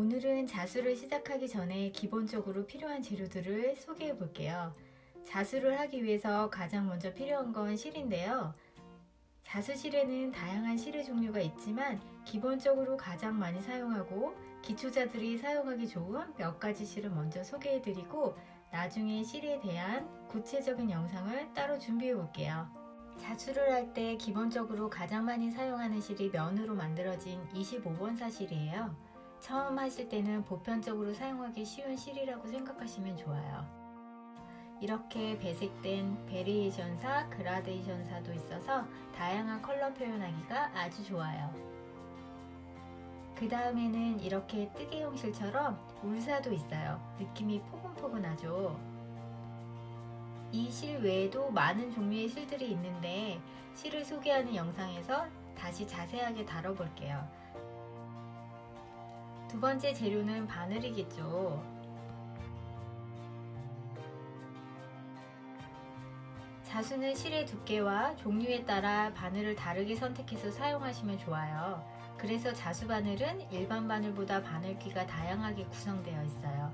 오늘은 자수를 시작하기 전에 기본적으로 필요한 재료들을 소개해 볼게요. 자수를 하기 위해서 가장 먼저 필요한 건 실인데요. 자수실에는 다양한 실의 종류가 있지만 기본적으로 가장 많이 사용하고 기초자들이 사용하기 좋은 몇 가지 실을 먼저 소개해 드리고 나중에 실에 대한 구체적인 영상을 따로 준비해 볼게요. 자수를 할 때 기본적으로 가장 많이 사용하는 실이 면으로 만들어진 25번사 실이에요. 처음 하실 때는 보편적으로 사용하기 쉬운 실이라고 생각하시면 좋아요. 이렇게 배색된 베리에이션사, 그라데이션사도 있어서 다양한 컬러 표현하기가 아주 좋아요. 그 다음에는 이렇게 뜨개용 실처럼 울사도 있어요. 느낌이 포근포근하죠. 이 실 외에도 많은 종류의 실들이 있는데 실을 소개하는 영상에서 다시 자세하게 다뤄볼게요. 두 번째 재료는 바늘이겠죠. 자수는 실의 두께와 종류에 따라 바늘을 다르게 선택해서 사용하시면 좋아요. 그래서 자수 바늘은 일반 바늘보다 바늘귀가 다양하게 구성되어 있어요.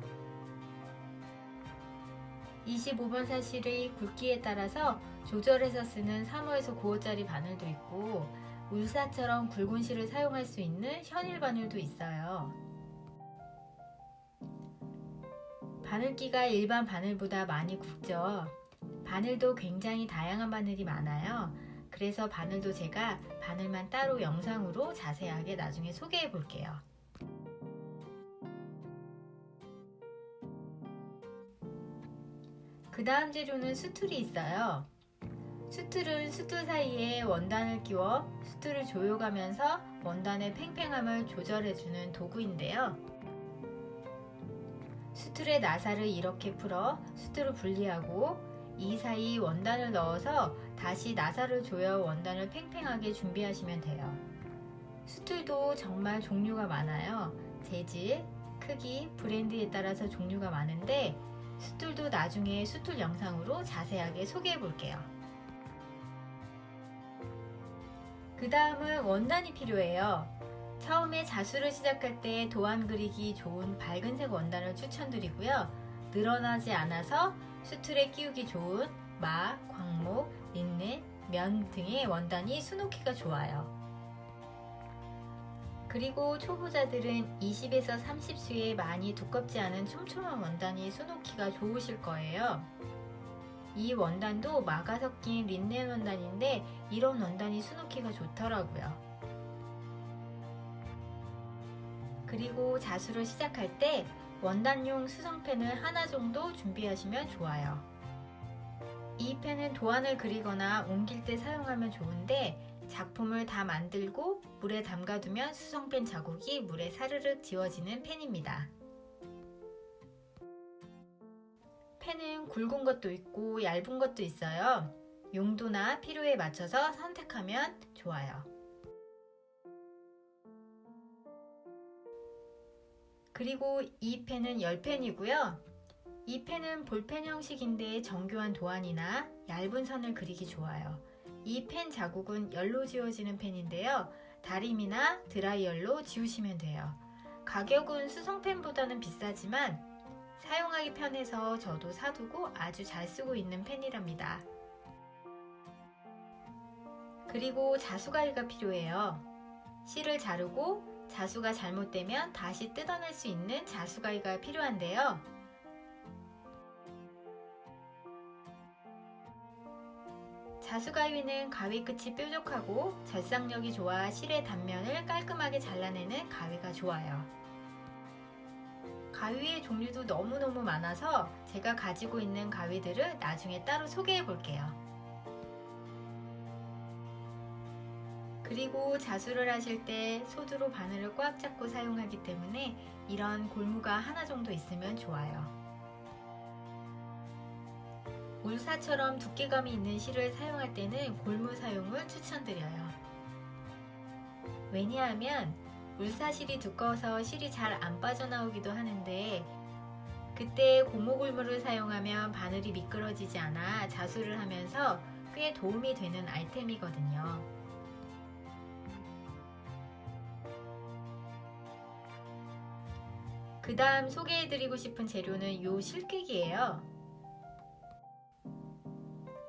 25번사 실의 굵기에 따라서 조절해서 쓰는 3호에서 9호짜리 바늘도 있고 울사처럼 굵은 실을 사용할 수 있는 현일 바늘도 있어요. 바늘기가 일반 바늘보다 많이 굵죠. 바늘도 굉장히 다양한 바늘이 많아요. 그래서 바늘도 제가 바늘만 따로 영상으로 자세하게 나중에 소개해 볼게요. 그 다음 재료는 수툴이 있어요. 수툴은 수툴 사이에 원단을 끼워 수툴을 조여가면서 원단의 팽팽함을 조절해주는 도구인데요. 수툴의 나사를 이렇게 풀어 수툴을 분리하고 이 사이 원단을 넣어서 다시 나사를 조여 원단을 팽팽하게 준비하시면 돼요. 수툴도 정말 종류가 많아요. 재질, 크기, 브랜드에 따라서 종류가 많은데 수툴도 나중에 수툴 영상으로 자세하게 소개해 볼게요. 그 다음은 원단이 필요해요. 처음에 자수를 시작할 때 도안 그리기 좋은 밝은색 원단을 추천드리고요. 늘어나지 않아서 수툴에 끼우기 좋은 마, 광목, 린넨, 면 등의 원단이 수놓기가 좋아요. 그리고 초보자들은 20에서 30수의 많이 두껍지 않은 촘촘한 원단이 수놓기가 좋으실 거예요. 이 원단도 마가 섞인 린넨 원단인데 이런 원단이 수놓기가 좋더라고요. 그리고 자수를 시작할 때 원단용 수성펜을 하나 정도 준비하시면 좋아요. 이 펜은 도안을 그리거나 옮길 때 사용하면 좋은데 작품을 다 만들고 물에 담가두면 수성펜 자국이 물에 사르륵 지워지는 펜입니다. 펜은 굵은 것도 있고 얇은 것도 있어요. 용도나 필요에 맞춰서 선택하면 좋아요. 그리고 이 펜은 열펜이고요. 이 펜은 볼펜 형식인데 정교한 도안이나 얇은 선을 그리기 좋아요. 이 펜 자국은 열로 지워지는 펜인데요. 다림이나 드라이열로 지우시면 돼요. 가격은 수성펜보다는 비싸지만 사용하기 편해서 저도 사두고 아주 잘 쓰고 있는 펜이랍니다. 그리고 자수가위가 필요해요. 실을 자르고 자수가 잘못되면 다시 뜯어낼 수 있는 자수가위가 필요한데요. 자수가위는 가위 끝이 뾰족하고 절삭력이 좋아 실의 단면을 깔끔하게 잘라내는 가위가 좋아요. 가위의 종류도 너무너무 많아서 제가 가지고 있는 가위들을 나중에 따로 소개해 볼게요. 그리고 자수를 하실 때 소두로 바늘을 꽉 잡고 사용하기 때문에 이런 골무가 하나 정도 있으면 좋아요. 울사처럼 두께감이 있는 실을 사용할 때는 골무 사용을 추천드려요. 왜냐하면 울사실이 두꺼워서 실이 잘 안 빠져나오기도 하는데 그때 고무골무를 사용하면 바늘이 미끄러지지 않아 자수를 하면서 꽤 도움이 되는 아이템이거든요. 그 다음 소개해드리고 싶은 재료는 요 실깨기예요.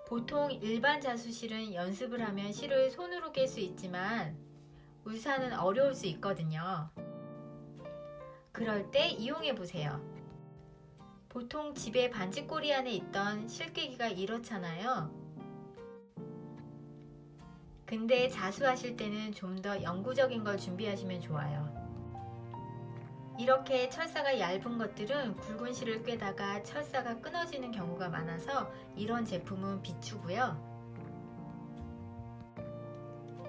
보통 일반 자수실은 연습을 하면 실을 손으로 깰 수 있지만 울산은 어려울 수 있거든요. 그럴 때 이용해 보세요. 보통 집에 반지꼬리 안에 있던 실깨기가 이렇잖아요. 근데 자수하실 때는 좀 더 영구적인 걸 준비하시면 좋아요. 이렇게 철사가 얇은 것들은 굵은 실을 꿰다가 철사가 끊어지는 경우가 많아서 이런 제품은 비추고요.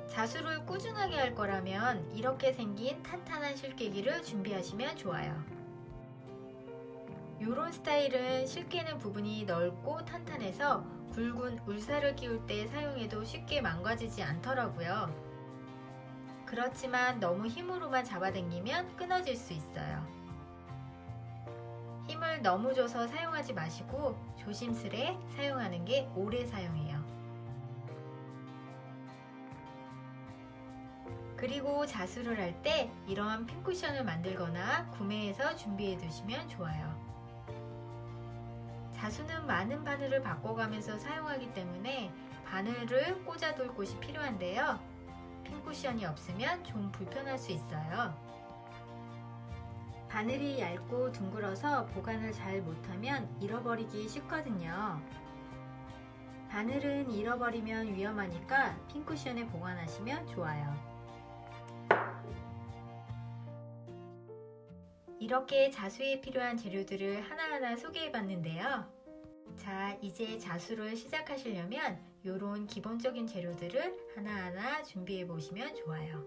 자수를 꾸준하게 할 거라면 이렇게 생긴 탄탄한 실깨기를 준비하시면 좋아요. 이런 스타일은 실깨는 부분이 넓고 탄탄해서 굵은 울사를 끼울 때 사용해도 쉽게 망가지지 않더라고요. 그렇지만 너무 힘으로만 잡아당기면 끊어질 수 있어요. 힘을 너무 줘서 사용하지 마시고 조심스레 사용하는 게 오래 사용해요. 그리고 자수를 할 때 이런 핀 쿠션을 만들거나 구매해서 준비해 두시면 좋아요. 자수는 많은 바늘을 바꿔가면서 사용하기 때문에 바늘을 꽂아둘 곳이 필요한데요. 핀 쿠션이 없으면 좀 불편할 수 있어요. 바늘이 얇고 둥글어서 보관을 잘 못하면 잃어버리기 쉽거든요. 바늘은 잃어버리면 위험하니까 핀 쿠션에 보관하시면 좋아요. 이렇게 자수에 필요한 재료들을 하나하나 소개해 봤는데요. 자, 이제 자수를 시작하시려면 이런 기본적인 재료들을 하나하나 준비해 보시면 좋아요.